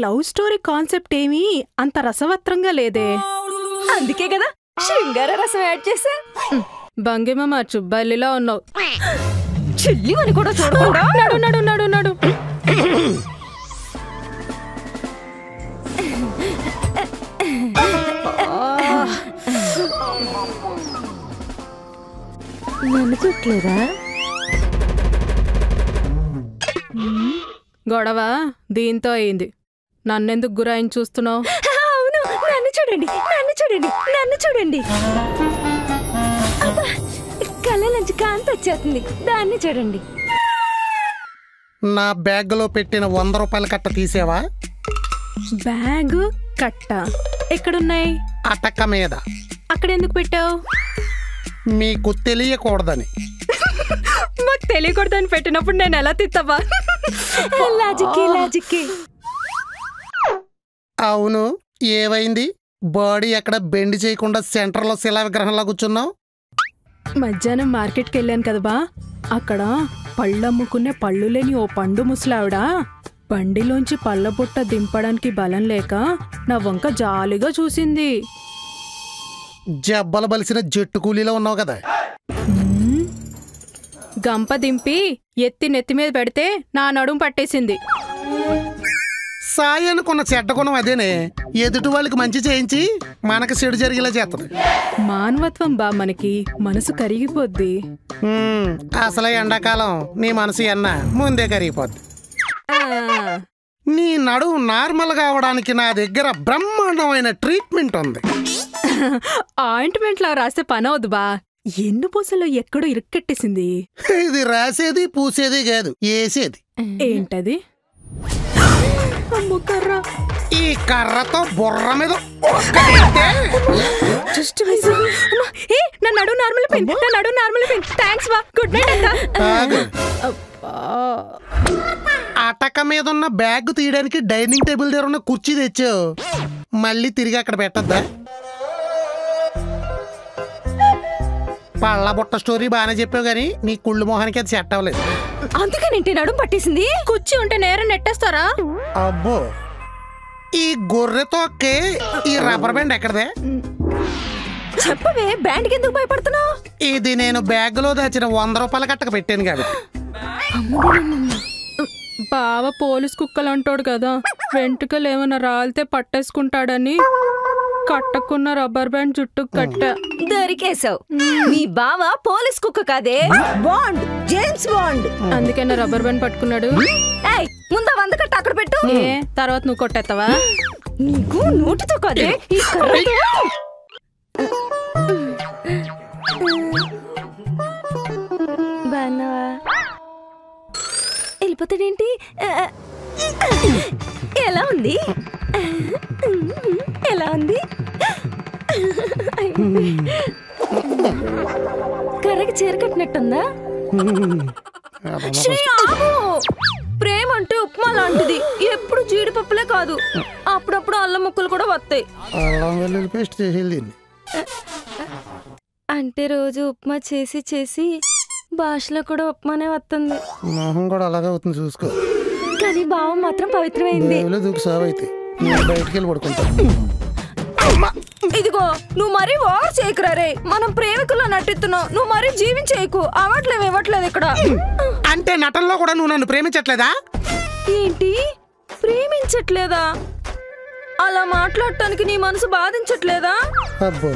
Love story concept ఏమీ అంత రసవత్రంగా లేదే. అందుకే కదా శృంగార రసం యాడ్ చేసా. భంగిమ మార్చు, బల్లిలా ఉన్నావు. చిల్లి అని కూడా చూడకుండా నడు నడు నడు నడు. నన్ను చూడలేదా? గొడవ దీంతో అయింది. నన్నెందుకు గురాయిని చూస్తున్నావు? అవును, నన్ను చూడండి, నన్ను చూడండి, నన్ను చూడండి. కళ్ళలోంచి కాంతి వచ్చేస్తుంది, దాన్ని చూడండి. నా బ్యాగ్లో పెట్టిన 100 రూపాయల కట్ట తీసేవా? బ్యాగ్ కట్ట ఎక్కడున్నాయి? అటక మీద. అక్కడెందుకు పెట్టావు? మీకు తెలియకూడదని. మాకు తెలియకూడదని పెట్టినప్పుడు నేను ఎలా తిత్తవా? లాజిక్కి. అవును, ఏవైంది? బాడీ ఎక్కడ బెండ్ చేయకుండా సెంటర్లో శిలా విగ్రహంలా కూర్చున్నావు? మధ్యాహ్నం మార్కెట్కి వెళ్ళాను కదా బా, అక్కడ పళ్ళమ్ముకునే పళ్ళు లేని ఓ పండు ముసలావిడ బండిలోంచి పళ్ళ బుట్ట దింపడానికి బలం లేక నా వంక జాలిగా చూసింది. జబ్బలు బలిసిన జట్టు కూలీలో ఉన్నావు కదా. గంప దింపి ఎత్తి నెత్తి మీద పెడితే నా నడుము పట్టేసింది. సాయి అనుకున్న చెడ్డ గుణం అదేనే, ఎదుటి వాళ్ళకి మంచి చేయించి మనకు చెడు జరిగేలా చేస్తుంది. మానవత్వం బా, మనకి మనసు కరిగిపోద్ది. అసలే ఎండాకాలం నీ మనసు ఎన్న ముందే కరిగిపోద్ది. నీ నడుము నార్మల్ గా అవడానికి నా దగ్గర బ్రహ్మాండమైన ట్రీట్మెంట్ ఉంది. ఆయింట్మెంట్ లా రాస్తే పని అవద్దు బా, ఎన్ను పూసలో ఎక్కడో ఇరుక్కెట్టేసింది. ఇది రాసేది పూసేది కాదు, వేసేది. ఏంటది? ఈ కర్రతో బుర్ర మీద నడు నార్మల్ పెయిన్, నడు నార్మల్ పెయిన్. థ్యాంక్స్ బా, గుడ్ నైట్ అంతా. అటక మీద ఉన్న బ్యాగ్ తీయడానికి డైనింగ్ టేబుల్ దగ్గర ఉన్న కుర్చీ తెచ్చావు, మళ్ళీ తిరిగి అక్కడ పెట్టద్దా? పళ్ళ బుట్ట స్టోరీ బాగానే చెప్పావు గానీ నీ కుళ్ళు మొహానికి అది సెట్ అవ్వలేదు. అందుకనేంటి నడుము పట్టేసింది? కుర్చీ ఉంటే నేరం నెట్టేస్తారా? అబ్బో, ఈ గొర్రెతో ఈ రబ్బర్ బ్యాండ్ ఎక్కడదే? చెప్పవే, బ్యాండ్ ఎందుకు భయపడుతున్నావు? ఇది నేను బ్యాగ్ లో దాచిన 100 రూపాయల కట్టక పెట్టాను కాబట్టి. బావ పోలీస్ కుక్కలు అంటాడు కదా, వెంట్రుకలు ఏమైనా రాలితే పట్టేసుకుంటాడని కట్టకున్న రబ్బర్ బ్యాండ్ జుట్టు కట్ట. దొరికేసావు. మీ బావ పోలీస్ కుక్క కాదే, బాండ్, జేమ్స్ బాండ్. అందుకే నా రబ్బర్ బ్యాండ్ పట్టుకున్నాడు. ముందా 100 కట్ట అక్కడ పెట్టు. తర్వాత నువ్వు కొట్టేస్తావా? నీకు నోటితో కాదే, ఈ కర్రతో. బాగున్నావా? వెళ్ళిపోతాడేంటి? ఎలా ఉంది? ఎలా ఉంది? కర్రకి చీర కట్టినట్టుందా? శ్రీ ఆగు! ప్రేమ అంటే ఉప్మా లాంటిది, ఎప్పుడు జీడిపప్పులే కాదు, అప్పుడప్పుడు అల్లం ముక్కలు కూడా వస్తాయి. అంటే రోజు ఉప్మా చేసి చేసి భాషలో కూడా ఉప్మానే వస్తుంది. మొహం కూడా అలాగే అవుతుంది చూసుకో. కానీ భావం మాత్రం పవిత్రమైంది. బయటికి వెళ్ళి పడుకుంటా. ఇదిగో, నువ్వు మరీ ఓవర్ చేయకురా రే. మనం ప్రేమికుల్లో నటిస్తున్నావు, నువ్వు మరీ జీవించేయకు. అవ్వట్లేవు ఇవ్వట్లేదు ఇక్కడ. అంటే నటనలో కూడా నువ్వు నన్ను ప్రేమించట్లేదా? ఏంటి ప్రేమించట్లేదా? అలా మాట్లాడటానికి నీ మనసు బాధించట్లేదా? అబ్బో,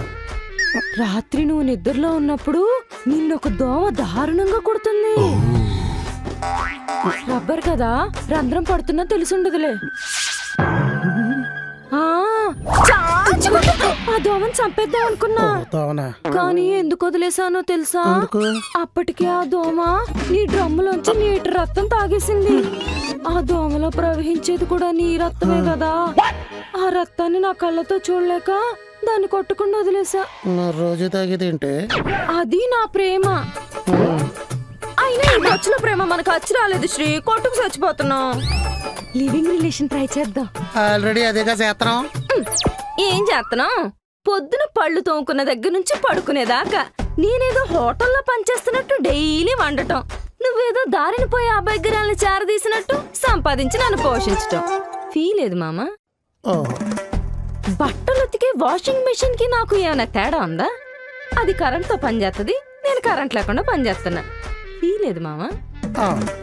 రాత్రి నువ్వు నిద్రలో ఉన్నప్పుడు నిన్నొక దోమ దారుణంగా కొడుతుంది. రబ్బర్ కదా, రంధ్రం పడుతున్నా తెలుసుండదులే. ఆ దోమని చంపేద్దాం అనుకున్నా, కానీ ఎందుకు వదిలేసానో తెలుసా? అప్పటికే ఆ దోమ నీ డ్రమ్ములోంచి లీటర్ రక్తం తాగేసింది. ఆ దోమలో ప్రవహించేది కూడా నీ రక్తమే కదా. ఆ రక్తాన్ని నా కళ్ళతో చూడలేక దాన్ని కొట్టకుండా వదిలేసా. రోజు తాగేదేంటే? అది నా ప్రేమ. అయినా ఈ ఖర్చుల ప్రేమ మనకు అచ్చి రాలేదు శ్రీ, కొట్టుకు చచ్చిపోతున్నాం. లివింగ్ రిలేషన్ ట్రై చేద్దాం. ఆల్రెడీ అదేగా చేస్తున్నాం. ఏం చేస్తున్నాం? పొద్దున పళ్ళు తోముకున్న దగ్గర నుంచి పడుకునేదాకా నేనేదో హోటల్లో పనిచేస్తున్నట్టు డైలీ వండటం, నువ్వేదో దారిని పోయి అబ్బాయి గ్రాలని చేరదీసినట్టు సంపాదించి నన్ను పోషించటం. ఫీ లేదు మామ. ఓహో. బట్టలు ఉతికే వాషింగ్ మెషిన్ కి నాకు ఏమైనా తేడా ఉందా? అది కరెంట్తో పనిచేస్తుంది, నేను కరెంట్ లేకుండా పనిచేస్తున్నా. ఫీ లేదు మామ. ఆ.